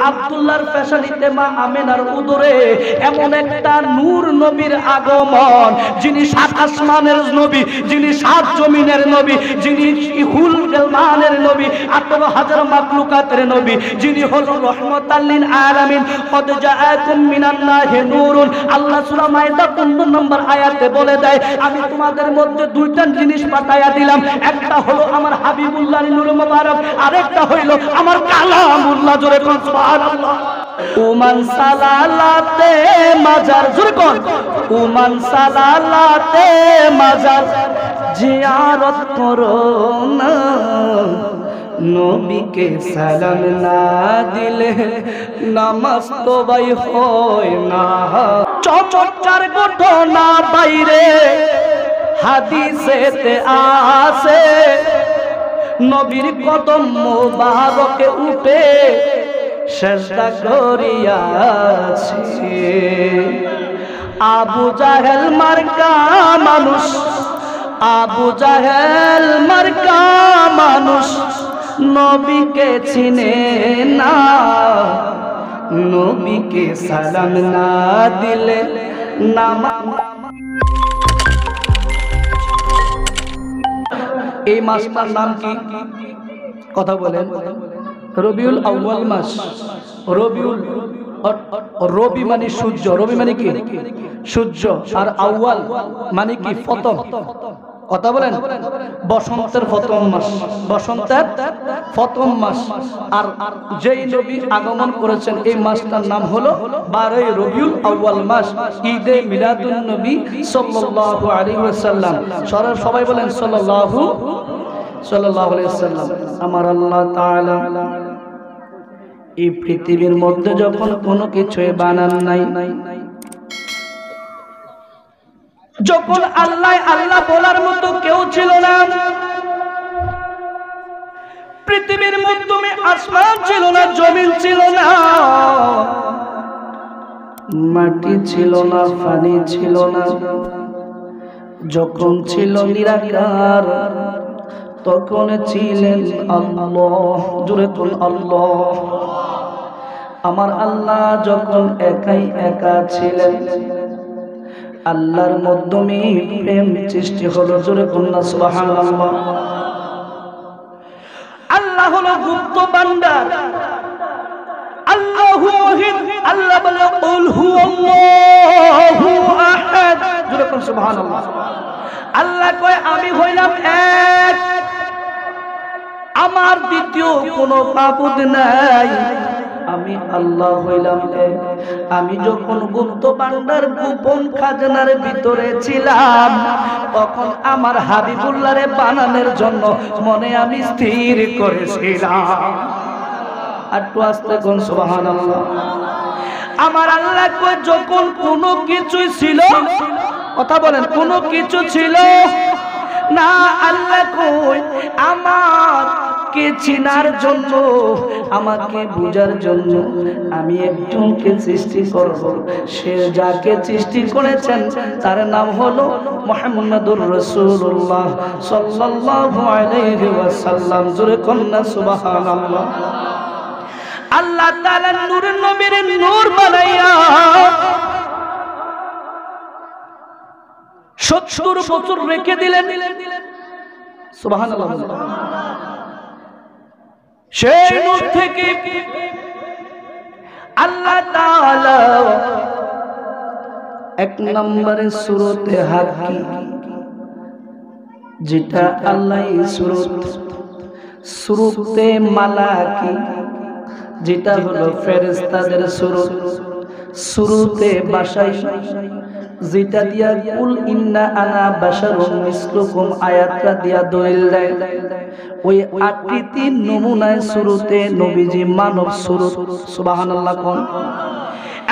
আব্দুল্লাহর পেশানিতে মা আমেনার উদরে এমন একটা নূর নবীর আগমন, যিনি সাত আসমানের নবী, যিনি সাত জমিনের নবী, যিনি ইহুল গলমানের নবী, 18,000 মাখলুকাতের নবী, যিনি হলো রহমাতাল লিল আলামিন। কদ জাআকুম মিনাল্লাহি নূরুন। আল্লাহ সূরা মাইদা 15 নম্বর আয়াতে বলে দেয়, আমি তোমাদের মধ্যে দুইটা জিনিস পাঠাইয়া দিলাম, একটা হলো আমার হাবিবুল্লাহর নূর মুবারক, আরেকটা হইল আমার কালামুল্লাহ। জোরে কোন সুবহানাল্লাহ। উমান সালালাতে মাজার, জোরে কোন উমান সালালাতে মাজার জিয়ারত করো না, নবীকে সালাম না দিলে নামাজ তো ভাই হয় না। চমৎকার ঘটনা বাইরে হাদিসেতে আছে, নবীর কদম মোবারকে উঠে সেজদা করিয়াছে। আবু জাহেল মার্কা মানুষ, আবু জাহেল মার্কা মানুষ নবীকে চিনে না, নবীকে সালাম না দিলে নামাজ। এই মাসটার নাম কি? কথা বলেন। রবিউল আউয়াল মাস। রবিউল, রবি মানে সূর্য, রবি মানে কি? সূর্য। আর আউয়াল মানে কি? প্রথম। কথা বলেন। বসন্তের প্রথম মাস, বসন্তের প্রথম মাস। আর যেই নবী আগমন করেছেন এই মাসটার নাম হলো 12 রবিউল আউয়াল মাস, ঈদে মিলাদুন নবী সাল্লাল্লাহু আলাইহি ওয়াসাল্লাম। সবাই বলেন সাল্লাল্লাহু আলাইহি ওয়াসাল্লাম। আমার আল্লাহ তাআলা এই পৃথিবীর মধ্যে যখন কোনো কিছুই বানান নাই, যখন আল্লাহ আল্লাহ বলার মতো কেউ ছিল না, পৃথিবীর মধ্যে আসমান ছিল না, জমিন ছিল না, মাটি ছিল না, পানি ছিল না, যখন ছিল নিরাকার তখন ছিলেন আল্লাহ। জোরে কোন আল্লাহ। আমার আল্লাহ যখন একাই একা ছিলেন, আল্লাহর মাধ্যমে প্রেম সৃষ্টি হলো। জোরে কোন সুবহানাল্লাহ। আল্লাহ হলো গুপ্ত ভান্ডার, আল্লাহু ওয়াহিদ। আল্লাহ বলে কুল হুয়াল্লাহু আহাদ। জোরে কোন সুবহানাল্লাহ। আল্লাহ কয় আমি হইলাম এক, আমার দ্বিতীয় কোনো মাবুদ নাই, আমি আল্লাহ হইলাম এক। আমি যখন গুপ্ত ভান্ডার গোপন খাজনার ভিতরে ছিলাম, তখন আমার হাবিবুল্লাহরে বানানোর জন্য মনে আমি স্থির করেছিলাম। একটু আস্তে কোন সুবহানাল্লাহ। আমার আল্লাহ কয় যখন কোনো কিছু ছিল, কথা বলেন, কোনো কিছু ছিল না, আল্লাহ কই আমাকে চিনার জন্য, আমাকে বুঝার জন্য আমি একজনকে সৃষ্টি করব। সে যাকে সৃষ্টি করেছেন তার নাম হলো মুহাম্মাদুর রাসূলুল্লাহ সাল্লাল্লাহু আলাইহি ওয়াসাল্লাম। জোরে কন্না সুবহানাল্লাহ। আল্লাহ তাআলা নূরের নবীর নূর বানাইয়া 70 বছর রেখে দিলেন। সুবহানাল্লাহ। সেই নূর থেকে আল্লাহ তাআলা এক নম্বরে সূরতে হাক্কি, যেটা আল্লাহ সূরতে মালাকি, যেটা হলো ফেরেশতাদের সূরত, সূরতে বাশাই, যেটা দিয়া কুল ইন্না আনা বাশারুম মিসলুকুম আয়াতটা দিয়া দলিল দেয়। ওই 8টি নমুনায় সূরতে নবীজি মানব সূরত। সুবহানাল্লাহ। কোন?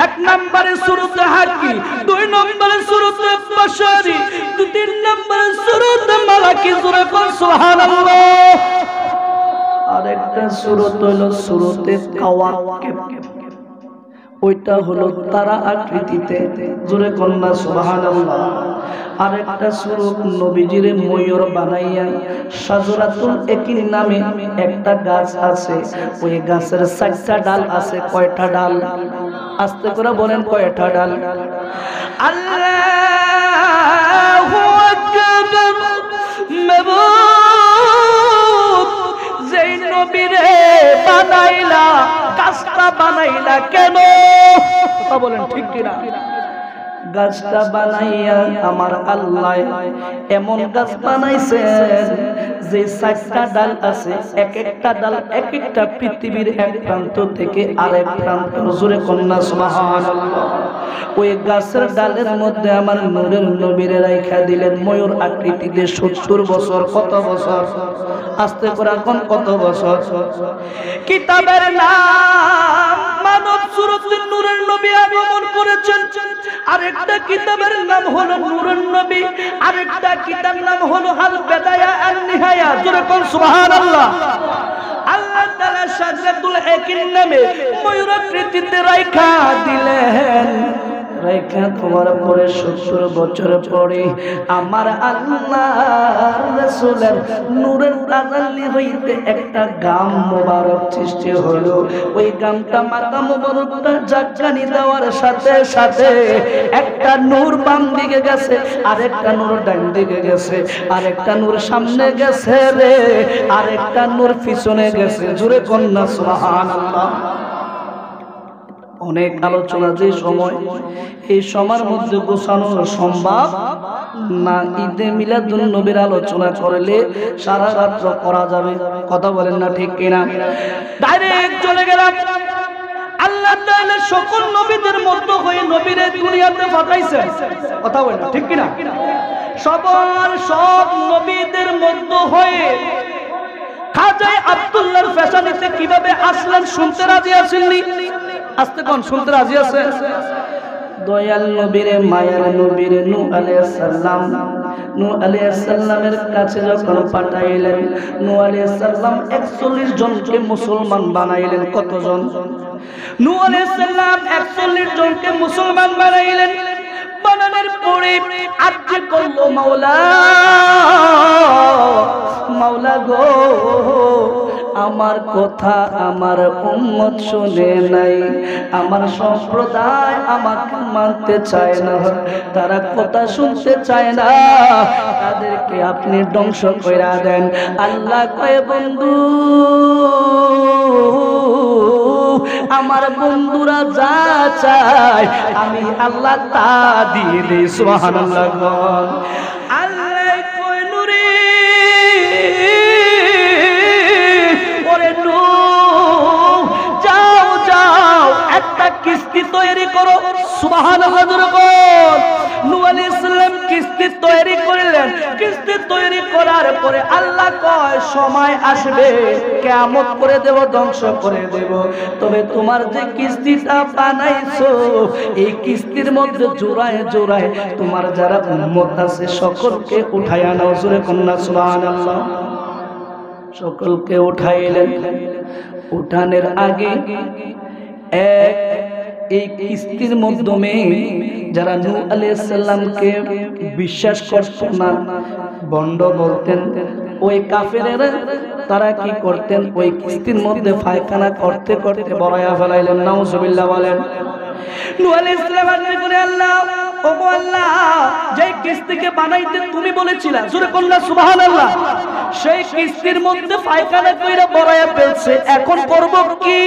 এক নম্বরে সূরতে হাক্কি, 2 নম্বরে সূরতে বাশারি, 3 নম্বরে সূরতে মালাকি। জোরে কোন সুবহানাল্লাহ। আরেকটা সূরত হলো সূরতে কাওয়াকিব, ওইটা হলো তারা আকৃতিতে, জোরে কন্যা সুবহানাল্লাহ। আরেকটা সুরত নবীজির ময়ূর বানাইয়া শাজরাতুল একিন নামে একটা গাছ আছে, ওই গাছের 4টা ডাল আছে। কয়টা ডাল? আস্তে করে বলেন কয়টা ডাল? আল্লাহু আকবার। মাবুদ, যেই নবীরে বানাইলা, গাছটা বানাইলা কেন? কথা বলেন ঠিক কিনা? গাছটা বানাইয়া আমার আল্লাহ এমন গাছ বানাইছেন যে 4টা ডাল আছে, এক একটা ডাল এক একটা পৃথিবীর এক প্রান্ত থেকে আরেক প্রান্ত। জোরে কন্যা সুবহানাল্লাহ। ওই গাছের ডালের মধ্যে আমার নূরের নবীরে রাইখা দিলেন ময়ূর আকৃতিতে 70 বছর। কত বছর? আস্তে করে কোন কত বছর? কিতাবের নাম মানব সুরতে নূরের নবী আগমন করেছেন। আরেকটা কিতাবের নাম হলো নূরুন নবী, আরেকটা কিতাব নাম হলো আল বিদায়া আন নিহায়া। জোরে কোন সুবহানাল্লাহ। আল্লাহ তাআলা শাজরাতুল একিন নামে ময়ূর আকৃতিতে রাইখা দিলেন। রাইখা তোমার পরে 70 বছর পরে আমার আল্লাহর রাসূলের নূরের তাজাল্লি হইতে একটা গাম মোবারক সৃষ্টি হলো। ওই গামটা মাথা মোবারকটা জাগানি দেওয়ার সাথে সাথে একটা নূর বাম দিকে গেছে, আরেকটা নূর ডান দিকে গেছে, আরেকটা নূর সামনে গেছে রে, আরেকটা নূর পিছনে গেছে। জোরে কন্যা সুবহানাল্লাহ। অনেক আলোচনা যে সময়, এই সময়ের মধ্যে গোছানো সম্ভব না। ঈদে মিলাদুন নবীর আলোচনা করলে সারা রাত করা যাবে। কথা বলেন না ঠিক কিনা? ডাইরেক্ট চলে গেলাম। আল্লাহ তাআলা সকল নবীদের মধ্য হয়ে নবীরে দুনিয়াতে পাঠাইছেন। কথা বলেন ঠিক কিনা? সব নবীদের মধ্য হয়ে খাজা আব্দুল্লাহর ফেসানিতে কিভাবে আসলেন শুনতে রাজি আছেননি? আস্তে কোন শুনতে রাজি আছে? দয়াল নবীরে মায়ার নবীরে নূহ আলাইহিস সালাম, নূহ আলাইহিস সালামের কাছে যখন পাঠাইলেন, নূহ আলাইহিস সালাম 41 জনকে মুসলমান বানাইলেন। কতজন? নূহ আলাইহিস সালাম 41 জনকে মুসলমান বানাইলেন। বানানোর পরে আরজি করলো, মাওলা মাওলা গো, আমার কথা আমার উম্মত শুনে নাই, আমার সম্প্রদায় আমাকে মানতে চায় না, তারা কথা শুনতে চায় না, তাদেরকে আপনি ধ্বংস কইরা দেন। আল্লাহ কয়, বন্ধু আমার বন্ধুরা যা চায় আমি আল্লাহ তা দিয়ে দেই। সুবহানাল্লাহ। আল্লাহ কয়, নুরে ওরে নূহ, যাও যাও একটা কিস্তি তৈরি করো। সুবহানাল্লাহ। নূহ আলাইহিস সালাম কিস্তি তৈরি করলেন। কিস্তি তৈরি করার পরে আল্লাহ কয়, সময় আসবে কিয়ামত করে দেব, ধ্বংস করে দেব, তবে তোমার যে কিস্তিটা বানাইছো এই কিস্তির মধ্যে জোড়ায় জোড়ায় তোমার যারা উম্মত আছে সকলকে উঠাইয়া নাও। জোরে কন্যা সুবহানাল্লাহ। সকলকে উঠাইলেন। উঠানের আগে এই কিস্তির মাধ্যমে যারা নূহ আলাইহিস সালামকে বিশ্বাস করত না, বন্ড বলতেন, ওই কাফেরেরা তারা কি করতেন, ওই কিস্তির মধ্যে পায়খানা করতে করতে বড়াইয়া ফেলাইলেন। নাউজুবিল্লাহ বলেন। নূহ আলাইহিস সালাম আল্লাহ করে, আল্লাহ ওগো আল্লাহ, যে কিস্তিকে বানাইতে তুমি বলেছিলা, জোরে কন্যা সুবহানাল্লাহ, সেই কিস্তির মধ্যে পায়খানা কইরা বড়াইয়া ফেলছে, এখন করব কি?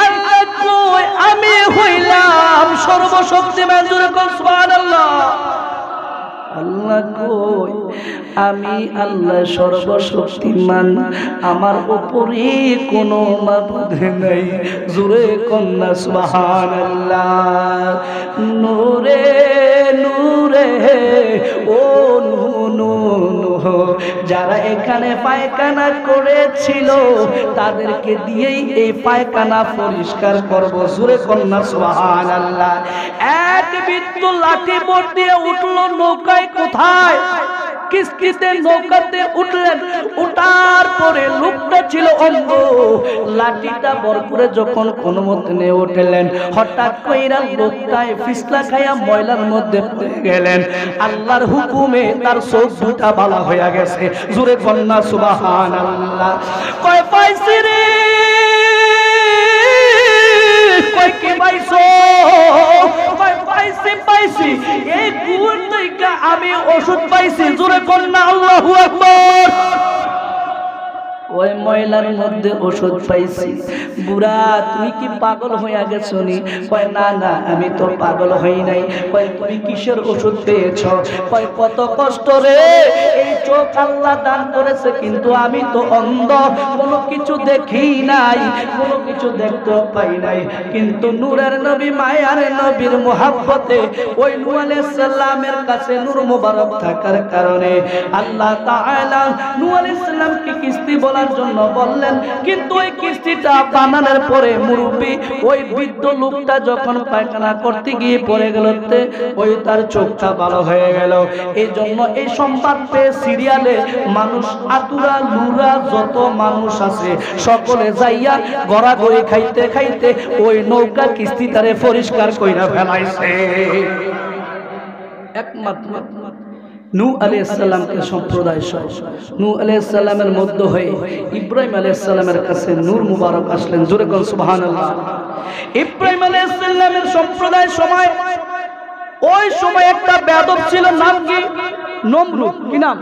আল্লাহ কই, আমি হইলাম সর্বশক্তিমান। জোরে কন্যা সুবহানাল্লাহ। আল্লাহ কই, আমি আল্লাহ সর্বশক্তিমান, আমার উপরে কোনো মাবুদ নাই। জোরে কন্যা সুবহানাল্লাহ। নূরে নূরে ও নূহ, যারা এখানে পায়খানা করেছিল তাদেরকে দিয়েই এই পায়খানা পরিষ্কার করব। জোরে কন্যা সুবহানাল্লাহ। এক বিদ্যুৎ লাঠি বোট দিয়ে উঠলো নৌকায়। কোথায়? কিস্তিতে নৌকাতে উঠলেন, উঠার পরে লোকটা ছিল অন্ধ, লাঠিটা বর করে যখন কোনো মতে নিয়ে উঠলেন, হঠাৎ কইরা লোকটায় ফিসলা খাইয়া ময়লার মধ্যে পড়ে গেলেন। আল্লাহর হুকুমে তার চোখ দুটা বালা হয়ে গেছে। জোরে কন্যা সুবহানাল্লাহ। কয় পাইছি রে, কয় কি পাইছো? কয় পাইছি পাইছি, এই গুণ থেকে আমি ওষুধ পাইছি। জোরে কন্যা আল্লাহু আকবার। ওই ময়লার মধ্যে ওষুধ পাইছি। বুড়া তুমি কি পাগল হইয়া গেছো নি? কয় না না, আমি তো পাগল হই নাই। কয় তুমি কিসের ওষুধ পেয়েছ? কয় কত কষ্ট রে, এই চোখ আল্লাহ দান করেছে কিন্তু আমি তো অন্ধ, কোনো কিছু দেখি নাই, কোনো কিছু দেখতে পাই নাই। কিন্তু নূরের নবী মায়ার নবীর মোহাব্বতে ওই নূহ আলাইহিস সালামের কাছে নূর মুবারক থাকার কারণে আল্লাহ তাআলা নূহ আলাইহিস সালামকে কিস্তি বলার জন্য বললেন। কিন্তু ওই কিস্তিটা বানানোর পরে মুরব্বি ওই বৃদ্ধ লোকটা যখন পায়খানা করতে গিয়ে পড়ে গেল, ওই তার চোখটা ভালো হয়ে গেল। এই জন্য এই সংবাদ পেয়ে সিরিয়ালে মানুষ আতুরা লুরা যত মানুষ আছে সকলে যাইয়া গড়াগড়ি খাইতে খাইতে ওই নৌকা কিস্তি তারে পরিষ্কার কইরা ফেলাইছে। একমাত্র নূহ আলাইহিস সালামকে সম্প্রদায় সহ নূহ আলাইহিস সালামের মধ্য হয়ে ইব্রাহিম আলাইহিস সালামের কাছে নূর মুবারক আসলেন। জোরে কোন সুবহানাল্লাহ। ইব্রাহিম আলাইহিস সালামের সম্প্রদায় সময় ওই সময় একটা বেয়াদব ছিল, নাম কি? নমরুদ। কি নাম?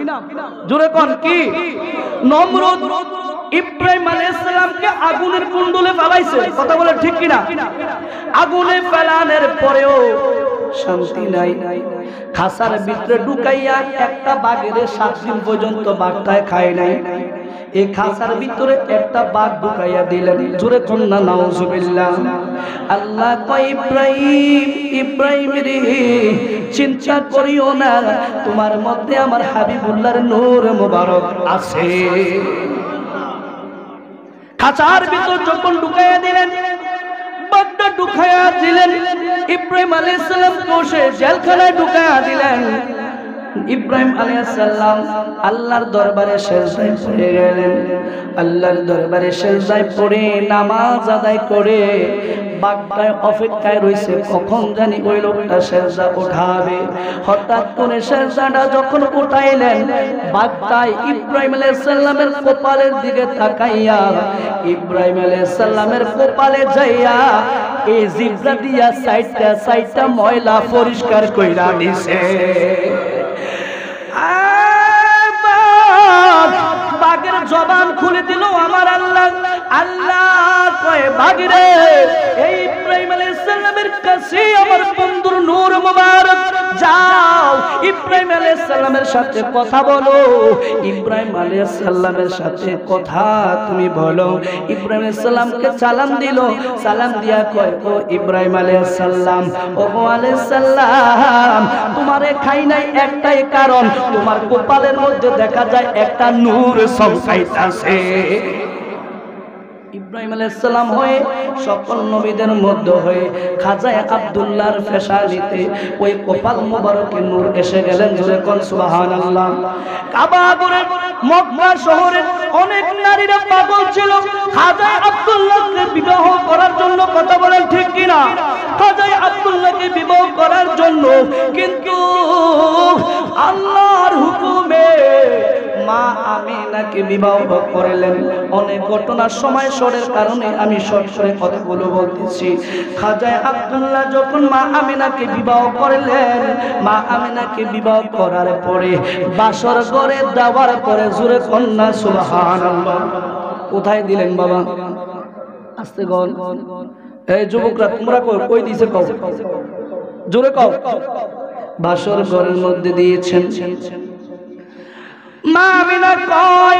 জোরে কোন কি? নমরুদ ইব্রাহিম আলাইহিস সালামকে আগুনের কুণ্ডলে ফেলাইছে। কথা বলে ঠিক কিনা? আগুনে ফেলানোর পরেও শান্তি নাই, খাসার ভিতরে ঢুকাইয়া একটা বাঘের 7 দিন পর্যন্ত বাঘটায় খায় নাই। এই খাসার ভিতরে একটা বাঘ ঢুকাইয়া দিলেন। জোরে কন্যা নাউজুবিল্লাহ। আল্লাহ কয় ইব্রাহিম, ইব্রাহিম রে চিন্তা করিও না, তোমার মধ্যে আমার হাবিবুল্লাহর নূর মুবারক আছে। খাসার ভিতর যখন ঢুকাইয়া দিলেন, বাঘটা ঢুকাইয়া দিলেন, ইব্রাহিম আলাইহিস সালাম কোষে জেলখানায় ঢুকাইয়া দিলেন। ইব্রাহিম আলাইহিস সালাম আল্লাহর দরবারে সিজদায় পড়ে গেলেন। আল্লাহর দরবারে সিজদায় পড়ে নামাজ আদায় করে বাঘটায় অপেক্ষায় রইছে কখন জানি ওই লোকটা সিজদা উঠাবে। হঠাৎ করে সিজদাটা যখন উঠাইলেন, বাঘটায় ইব্রাহিম আলাইহিস সালামের কপালের দিকে তাকাইয়া ইব্রাহিম আলাইহিস সালামের কপালে যাইয়া এই জিহ্বা দিয়া সাইডটা ময়লা পরিষ্কার কইরা দিছে। বাঘের জবান খুলে দিল আমার আল্লাহ। আল্লাহ কয় বাঘ রে, এই ইব্রাহিম আলাইহিস সালামের কাছে আমার বন্ধুর নূর মুবারক, যাও ইব্রাহিম আলাইহিস সালামের সাথে কথা বলো। ইব্রাহিম আলাইহিস সালামের সাথে কথা তুমি বলো। ইব্রাহিম আলাইহিস সালামকে সালাম দিল। সালাম দিয়া কয় ও ইব্রাহিম আলাইহিস সালাম, ও আলাইহিস সালাম, তোমারে খাই নাই একটাই কারণ, তোমার কপালের মধ্যে দেখা যায় একটা নূর চমকাইতাছে। ইব্রাহিম আলাইহিস সালাম হয়ে সকল নবীদের মধ্যে হয়ে খাজা আব্দুল্লাহর ফেশালিতে ওই কপাল মুবারকে নূর এসে গেলেন। জোরে কোন সুবহানাল্লাহ। কাবা ঘরে মক্কা শহরে অনেক নারীরা পাগল ছিল খাজা আব্দুল্লাহকে বিবাহ করার জন্য। কথা বলেন ঠিক কিনা? খাজা আব্দুল্লাহকে বিবাহ করার জন্য, কিন্তু আল্লাহর হুকুমে মা আমিনাকে বিবাহ করলেন। অনেক ঘটনার সময় শর্টের কারণে আমি শর্ট করে কথাগুলো বলতেছি। খাজা আব্দুল্লাহ যখন মা আমিনাকে বিবাহ করলেন, মা আমিনাকে বিবাহ করার পরে বাসর ঘরে দেওয়ার পরে জোরে কন্যা সুবহানাল্লাহ। কোথায় দিলেন বাবা? আস্তে গন। এই যুবকরা তোমরা কই দিছে? কও জোরে কও। বাসর ঘরের মধ্যে দিয়েছেন। মা আমিনা কয়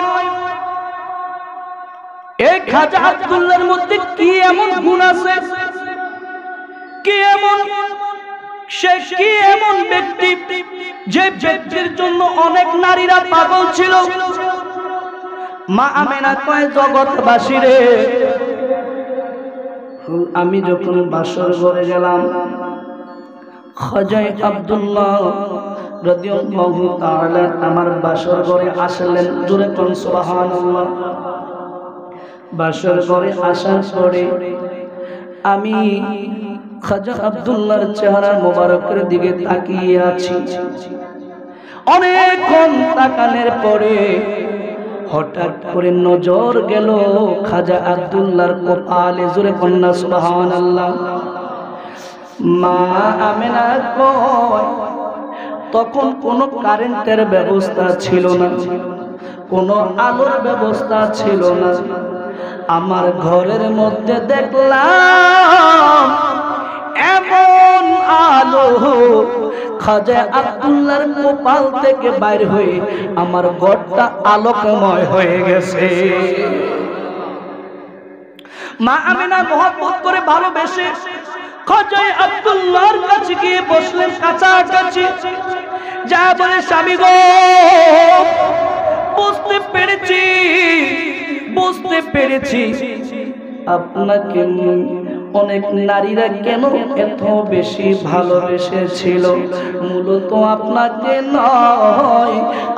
এই খাজা আব্দুল্লাহর মধ্যে কি এমন গুণ আছে, কি এমন সে কি এমন ব্যক্তি যে ব্যক্তির জন্য অনেক নারীরা পাগল ছিল। মা আমিনা কয় জগৎবাসী রে, আমি যখন বাসর ঘরে গেলাম, খাজা আব্দুল্লাহ রাদিয়াল্লাহু তাআলা আমার বাসর ঘরে আসলেন। জোরে কোন সুবহানাল্লাহ। বাসর ঘরে আসার পরে আমি খাজা আব্দুল্লাহর চেহারা মোবারকের দিকে তাকিয়ে আছি। অনেকক্ষণ তাকানোর পরে হঠাৎ করে নজর গেল খাজা আব্দুল্লাহর কপালে। জোরে কন্যা সুবহানাল্লাহ। মা আমেনা কয়, তখন কোনো কারেন্টের ব্যবস্থা ছিল না, কোনো আলোর ব্যবস্থা ছিল না। আমার ঘরের মধ্যে দেখলাম এমন আলো, খাজা আব্দুল্লাহর কপাল থেকে বাইর হয়ে আমার ঘরটা আলোকময় হয়ে গেছে। মা আমিনা মহব্বত করে ভালোবেসে খাজা আব্দুল্লাহর কাছে গিয়ে বসলেন কাছাকাছি। যা বলে, স্বামী গো, বুঝতে পেরেছি আপনাকে অনেক নারীরা কেন এত বেশি ভালোবেসেছিল। মূলত আপনাকে নয়,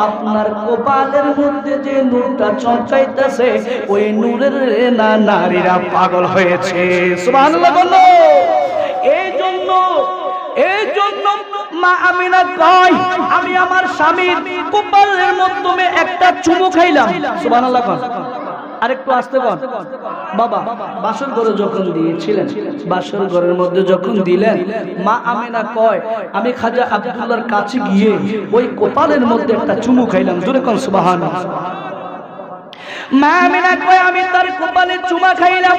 আপনার কপালের মধ্যে যে নূরটা চমকাইতেছে ওই নূরের না নারীরা পাগল হয়েছে। সুবহানাল্লাহ বলো। এই জন্য মা আমিনা কয়, আমি আমার স্বামীর কপালের মাধ্যমে একটা চুমু খাইলাম। সুবহানাল্লাহ। আরেকটু আসতে বল বাবা। বাসর ঘরে যখন দিয়েছিলেন, বাসর ঘরের মধ্যে যখন দিলেন, মা আমিনা কয়, আমি খাজা আব্দুল্লাহর কাছে গিয়ে ওই কপালের মধ্যে একটা চুমু খাইলাম। জোরে কোন সুবহানাল্লাহ। মা আমিনা কয়, আমি তার কপালে চুমা খাইলাম।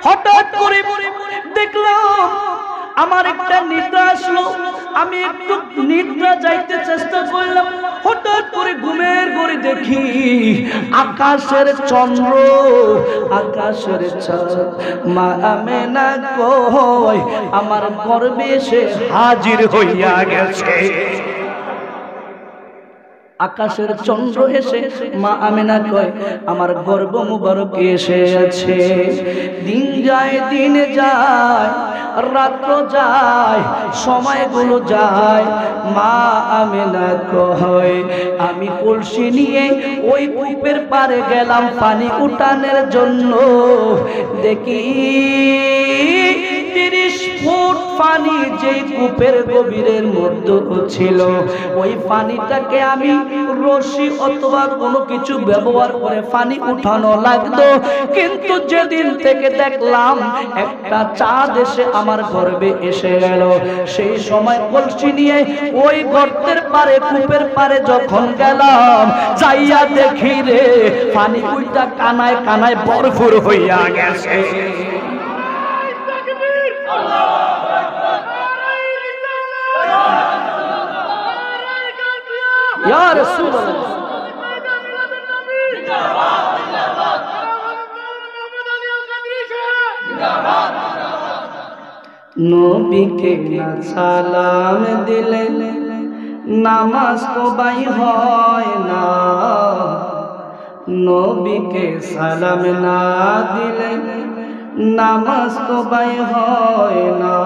হঠাৎ করে দেখলাম আমার একটা নিদ্রা আসলো। আমি একটু নিদ্রা যাইতে চেষ্টা করলাম। হঠাৎ করে ঘুমের ঘরে দেখি আকাশের চন্দ্র, আকাশের চাঁদ। মা আমিনা কয়, আমার গর্বে এসে হাজির হইয়া গেছে। আকাশের চন্দ্র এসে মা আমিনা কয়, আমার গর্ব মুবারক এসে আছে। দিন যায়, দিন যায়, রাত্র যায়, সময়গুলো যায়। মা আমিনা কয়, আমি কলসি নিয়ে ওই কূপের পারে গেলাম পানি উঠানোর জন্য। দেখি 30 ফুট পানি যে কূপের গভীরের মধ্যে ছিল, ওই পানিটাকে আমি রশি অথবা কোনো কিছু ব্যবহার করে পানি উঠানো লাগতো। কিন্তু যেদিন থেকে দেখলাম একটা চাঁদ এসে আমার গর্ভে এসে গেল, সেই সময় কলসি নিয়ে ওই গর্তের পারে, কূপের পারে যখন গেলাম, যাইয়া দেখি রে পানি উইটা কানায় কানায় ভরপুর হইয়া গেছে। ইয়া রাসূলুল্লাহ, নবীকে না সালাম দিলে নামাজ তো বাই হয় না। নবীকে সালাম না দিলে নামাজ তো বাই হয় না।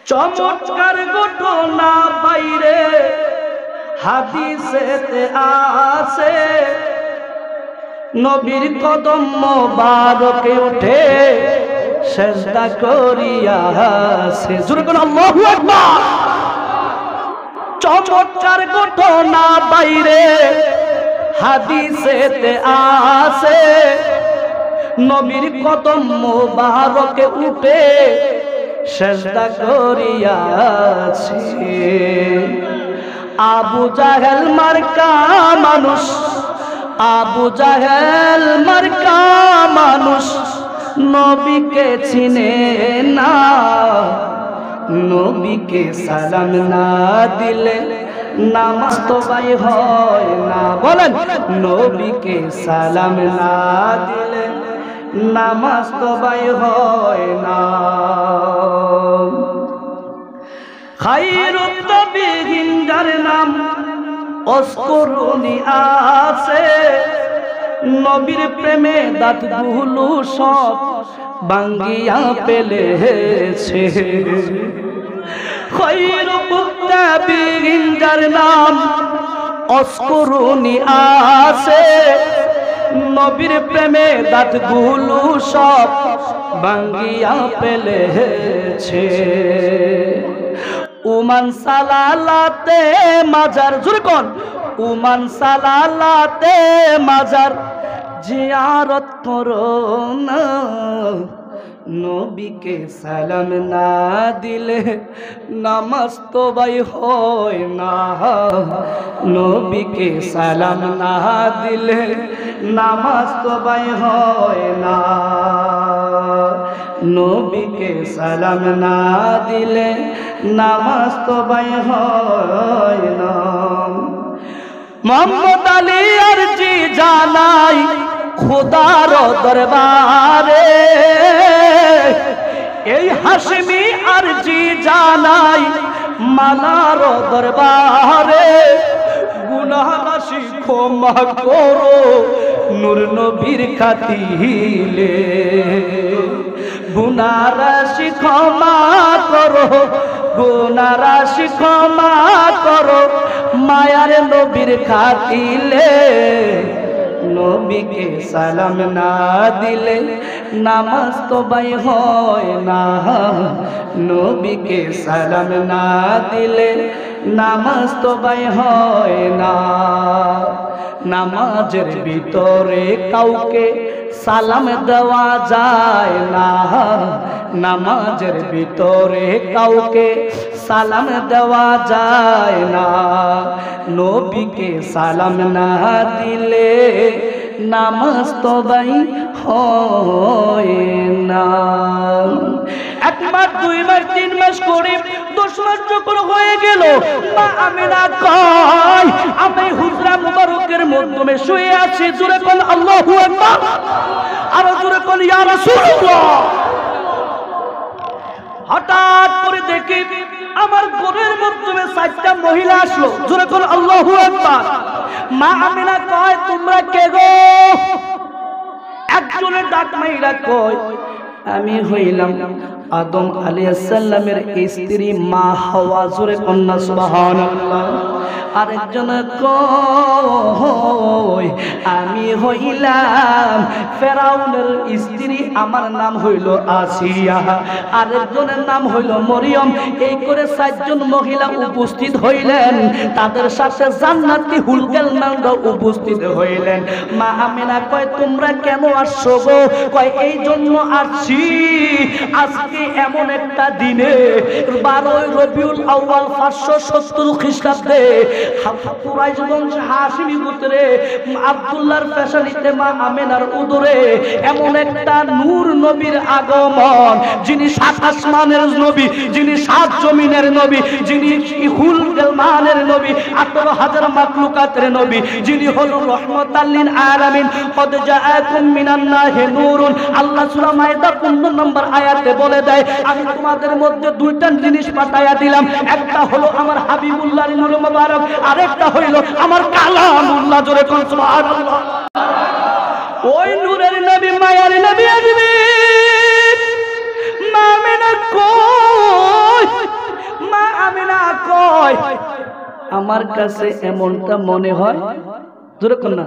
চমৎকার ঘটনা বাইরে হাদিসেতে আছে, নবীর কদম মোবারকে উঠে সিজদা করিয়াছে। জোরে বলুন আল্লাহু আকবার। চমৎকার ঘটনা বাইরে হাদিসেতে আছে, নবীর কদম মোবারকে উঠে সিজদা করিয়াছে। আবু জাহেল মার্কা মানুষ, আবু জাহেল মার্কা মানুষ নবীকে চিনে না। নবীকে সালাম না দিলে নামাজ তো বাই হয় না। বলেন, নবীকে সালাম না দিলে নামাজ তো বাই হয় না। খায়রুত তাবিঈন যার নাম অস্করুনি আছে, নবীর প্রেমে দাঁতগুলো সব ভাঙ্গিয়া ফেলেছে। খৈরু মুত্তাবিঈন যার নাম অস্করুনি আছে, নবীর প্রেমে দাঁতগুলো সব ভাঙ্গিয়া ফেলেছে। উমান সালালাতে মাজার, জোরে কোন উমান সালালাতে মাজার জিয়ারত করো না, নবীকে সালাম না দিলে নামাজ তো ভাই হয় না, নবীকে সালাম না দিলে নামাজ তো ভাই হয় না, নবীকে সালাম না দিলে নামাজ তো ভাই হয় না। মোহাম্মদ আলী আরজি জানাই খোদার দরবারে, এই হাশমি আরজি জানাই মালার দরবারে, গুনাহ রাশি ক্ষমা করো নূর নবীর খাতিলে, গুনাহ রাশি ক্ষমা করো, গুনাহ রাশি ক্ষমা করো মায়ার নবীর খাতিলে, নবীকে সালাম না দিলে নামাজ তো ভাই হয় না, নবীকে সালাম না দিলে নামাজ তো ভাই হয় না। নামাজের ভিতরে কাউকে সালাম দেওয়া যায় না, নামাজের ভিতরে কাউকে সালাম দেওয়া যায় না, নবীকে সালাম না দিলে নামাজ তো ভাই হয় না। 1 মাস 2 মাস 3 মাস করে 10 মাস যখন হয়ে গেল, মা আমিনা কয় আমি হুজরা মুবারকের মধ্যে শুয়ে আছি, জোরে কোন আল্লাহু আকবার, আর জোরে কোন ইয়া রাসূলুল্লাহ। হঠাৎ করে দেখি আমার ঘরের মধ্যে 4টা মহিলা আসলো, জোরে কোন আল্লাহু আকবার। মা আমিনা কয় তোমরা কে গো? একজনের ডাক মাইরা কয় আমি হইলাম আদম আলাইহিস সালামের স্ত্রী মা হাওয়া, জোরে কন্যা সুবহানাল্লাহ। আরেকজন কয় আমি হইলাম ফেরাউনের স্ত্রী, আমার নাম হইল আসিয়া, আরেকজনের নাম হইল মরিয়ম। এই করে 4 জন মহিলা উপস্থিত হইলেন, তাদের সাথে জান্নাতি হুলকেল নান্দ উপস্থিত হইলেন। মা আমিনা কয় তোমরা কেন আসছো গো? কয় এই জন্য আসছি, আজকে এমন একটা দিনে 12 রবিউল আউয়াল 570 খ্রিস্টাব্দে কুরাইশ বংশ হাশিমি গোত্রে আব্দুল্লাহর পেশানিতে মা আমিনার উদরে এমন একটা নূর নবীর আগমন, যিনি 7 আসমানের নবী, যিনি 7 জমিনের নবী, যিনি ইহুল গলমানের নবী, 18,000 মাখলুকাতের নবী, যিনি হল রহমাতাল লিল আলামিন। কদ জাআকুম মিনাল্লাহি নূরুন, আল্লাহ সূরা মাইদা 15 নম্বর আয়াতে বলে দেয় আমি তোমাদের মধ্যে 2টা জিনিস পাঠায়া দিলাম, একটা হলো আমার হাবিবুল্লাহর নূর মুবারক, আরেকটা হইল আমার কালামুল্লাহ, জোরে কোন সুবহানাল্লাহ। ওই নূরের নবী মায়ার নবী আসবে। মা আমিনা কয়, মা আমিনা কয় আমার কাছে এমনটা মনে হয়, জোরে কোন না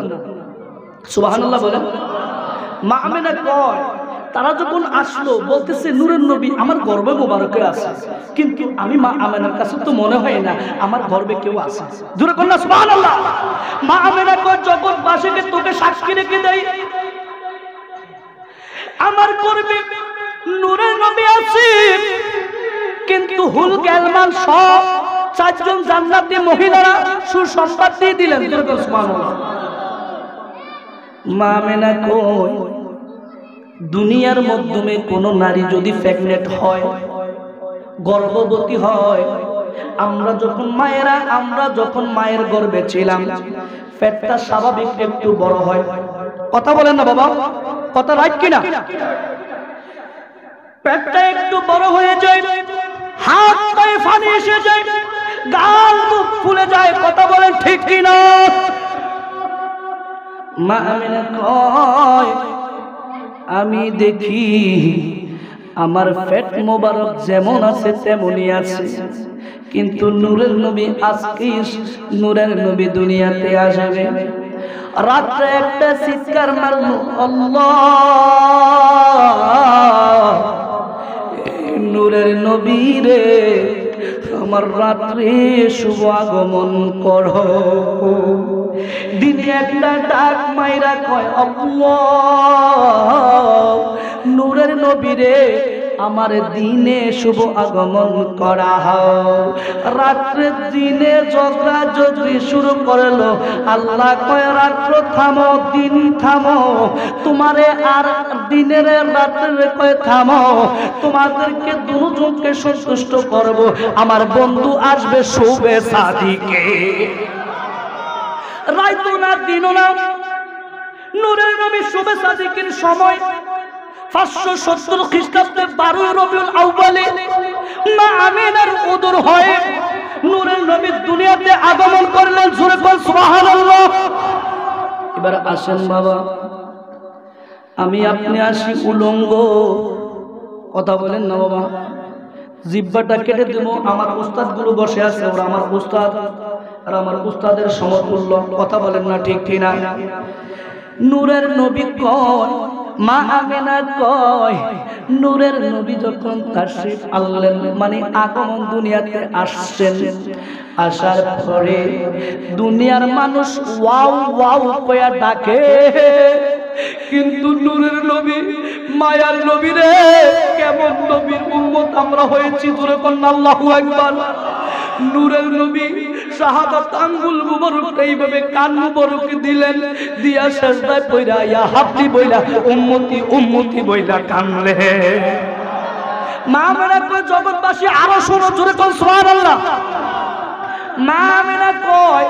সুবহানাল্লাহ বলেন। মা আমিনা কয় তারা যখন আসলো বলতেছে নূরের নবী আমার গর্বে মোবারকে আছে, কিন্তু আমি মা আমিনার কাছে তো মনে হয় না আমার গর্বে কেউ আছে, জোরে কোন না সুবহানাল্লাহ। মা আমিনা কয় জগৎবাসীকে তোকে সাক্ষী রেখে দেই, আমার গর্বে নূরের নবী আছে, কিন্তু হুল গেলমান সব 4 জন জান্নাতি মহিলারা সুসংবাদ দিয়ে দিলেন, জোরে কোন সুবহানাল্লাহ। মা আমিনা কয় দুনিয়ার মাধ্যমে কোন নারী যদি প্রেগন্যান্ট হয়, গর্ভবতী হয়, আমরা যখন মায়ের গর্ভে ছিলাম পেটটা স্বাভাবিক একটু বড় হয়, কথা বলেন না বাবা, কথা রাইট কিনা? পেটটা একটু বড় হয়ে যায়, হাত পায়ে পানি এসে যায়, গাল মুখ ফুলে যায়, কথা বলেন ঠিক কিনা? মা আমিনা কয় আমি দেখি আমার পেট মোবারক যেমন আছে তেমনই আছে, কিন্তু নূরের নবী আজকে নূরের নবী দুনিয়াতে আসবে। রাত্রে একটা চিৎকার মারলো, আল্লাহ নূরের নবী রে, আমার রাত্রে শুভ আগমন করো। দিনে একটা ডাক মাইরা কয়, আল্লাহ নূরের নবী রে, আমার দিনে শুভ আগমন করা হয়। রাত্রে দিনে ঝগড়া ঝগড়ি শুরু করলো। আল্লাহ কয়, রাত্র থামো, দিন থামো, তোমারে আর দিনের রাত্রে কয় থামো, তোমাদেরকে দুজনকে সন্তুষ্ট করব। আমার বন্ধু আসবে শুভে সাদিকে, রাইতো না দিনও না। নূরের নবী শুভে সাদিকের সময় 570 খ্রিস্টাব্দে 12 রবিউল আউয়ালে মা আমিনার উদর হয় নূরের নবী দুনিয়াতে আগমন করলেন। জোরে বল সুবহানাল্লাহ। এবার আসেন বাবা, আমি আপনি আসি উলঙ্গ, কথা বলেন না বাবা, জিহ্বাটা কেটে দেব। আমার উস্তাদ গুলো বসে আছে, ওরা আমার উস্তাদ আর আমার উস্তাদের সমতুল্য, কথা বলেন না ঠিক ঠিক না? নূরের নবী কয়, মা আমিনা কয়, নূরের নবী যখন তাশরীফ আনলেন, মানে আগমন দুনিয়াতে আসছেন, আসার পরে দুনিয়ার মানুষ ওয়াও ওয়াও কয়া ডাকে, কিন্তু নূরের নবী, মায়ার নবী রে, কেমন নবীর উম্মত আমরা হয়েছি, জোরে কন্না আল্লাহু আকবার। নূরের নবী শাহাদাত আঙ্গুল মুবারক এইভাবে কান মুবারক দিলেন, দিয়া সিজদায় পড়া ইয়া হাবলি বইলা উম্মতি উম্মতি বইলা কানলে। মা আমিনা কয়, জগৎবাসী আরো শোনো, জোরে কোন সুবহানাল্লাহ। মা আমিনা কয়,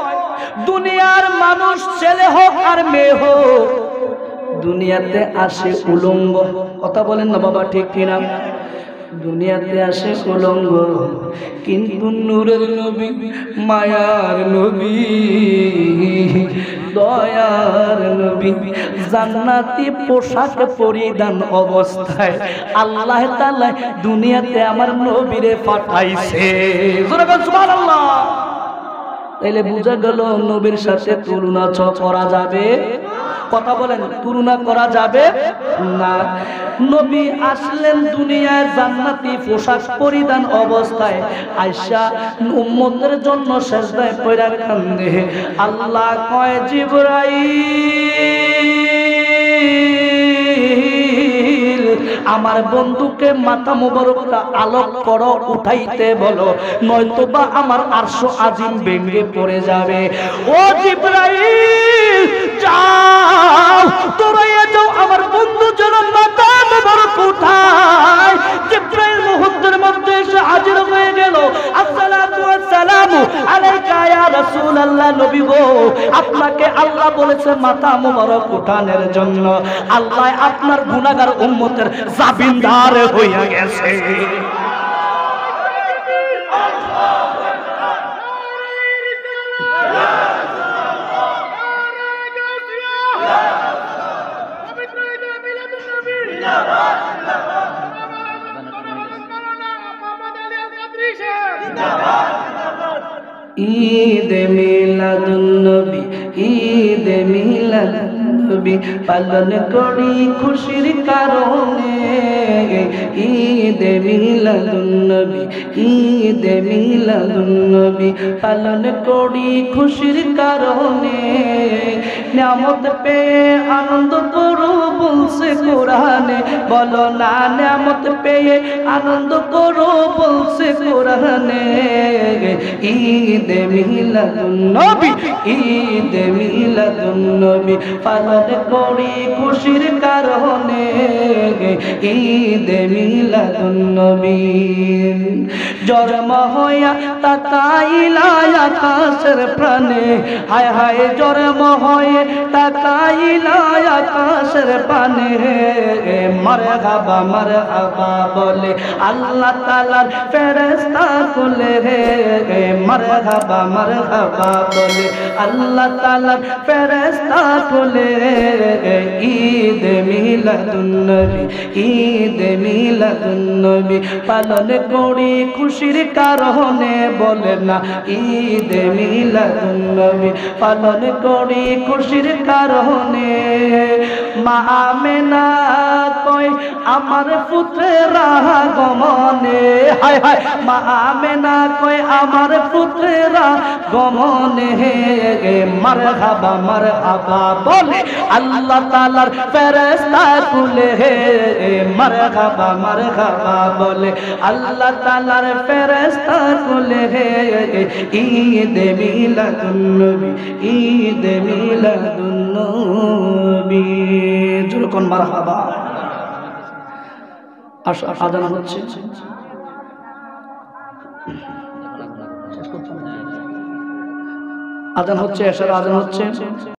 দুনিয়ার মানুষ ছেলে হোক আর মেয়ে হোক দুনিয়াতে আসে উলঙ্গ, কথা বলেন না বাবা ঠিক কিনা? দুনিয়াতে আসে উলঙ্গ, কিন্তু নূরের নবী, মায়ার নবী, দয়ার নবী জান্নাতি পোশাক পরিধান অবস্থায় আল্লাহ তাআলা দুনিয়াতে আমার নবীরে পাঠাইছে। জোরে বল সুবহানাল্লাহ। তাইলে বোঝা গেল নবীর সাথে তুলনা করা যাবে, কথা বলেন, তুলনা করা যাবে না। নবী আসলেন দুনিয়ায় জান্নাতি পোশাক পরিধান অবস্থায়, আয়েশা উম্মতের জন্য সিজদায় পড়া কান্দে। আল্লাহ কয়, জিবরাইল আমার বন্ধুকে মাথা মুবারকটা আলোক করো, উঠাইতে বলো, নয়তোবা আমার আরশ আজিম ভেঙে পড়ে যাবে। ও জিবরাইল যাও, তোরাইয়া যাও, আমার বন্ধু যেন মাথা মুবারক উঠায়। জিবরাইল মুহূর্তের মধ্যে এসে হাজির হয়ে গেল। আসসালাতু ওয়াসসালামু আলাইকা ইয়া রাসূলুল্লাহ, নবী গো, আপনাকে আল্লাহ বলেছে মাথা মুবারক উঠানোর জন্য। আল্লাহ আপনার গুনাহগার উম্মতের জামিনদার হইয়া গেছে। ঈদ মিলাদুন নবী, ঈদ মিলাদুন নবী পালন করি খুশির কারণে। ঈদ মিলাদুন নবী, ঈদ মিলাদুন নবী পালন করি খুশির কারণে। নিয়ামত পেয়ে আনন্দ করো বলছে কোরআনে, বলো না নিয়ামত পেয়ে আনন্দ করো বলছে কোরআনে। ঈদ মিলাদুন নবী, ঈদ মিলাদুন নবী পালন করি খুশির কারণে। ঈদ মিলাদুন নবী জন্ম হইয়া তাকাইলা আকাশের প্রাণে, হায় হায় জন্ম হয়ে তাকাইলা আকাশের পানে মারহাবা মারহাবা বলে আল্লাহ তাআলার ফেরেশতা কুলে মারহাবা মারহাবা বলে আল্লাহ তাআলার ফেরেশতা কুলে ঈদ মিলাদুন নবী ঈদ মিলাদুন নবী পালন করি খুশির কারণে বলে না ঈদ মিলাদুন নবী পালন করি খুশির কারণে মা আমেনা কই আমার পুত্রেরা গমনে হায় হায় মা আমেনা কই আমার পুত্রেরা গমনে মারহাবা মারহাবা বলে আল্লাহ তাআলার ফেরেশতা কুলে মারহাবা মারহাবা বলে আল্লাহ তাআলার ফেরেশতা কুলে ঈদ মিলাদুন নবী ঈদ মিলাদুন নবী যখন মারহাবা আযান হচ্ছে আযান হচ্ছে এশার আযান হচ্ছে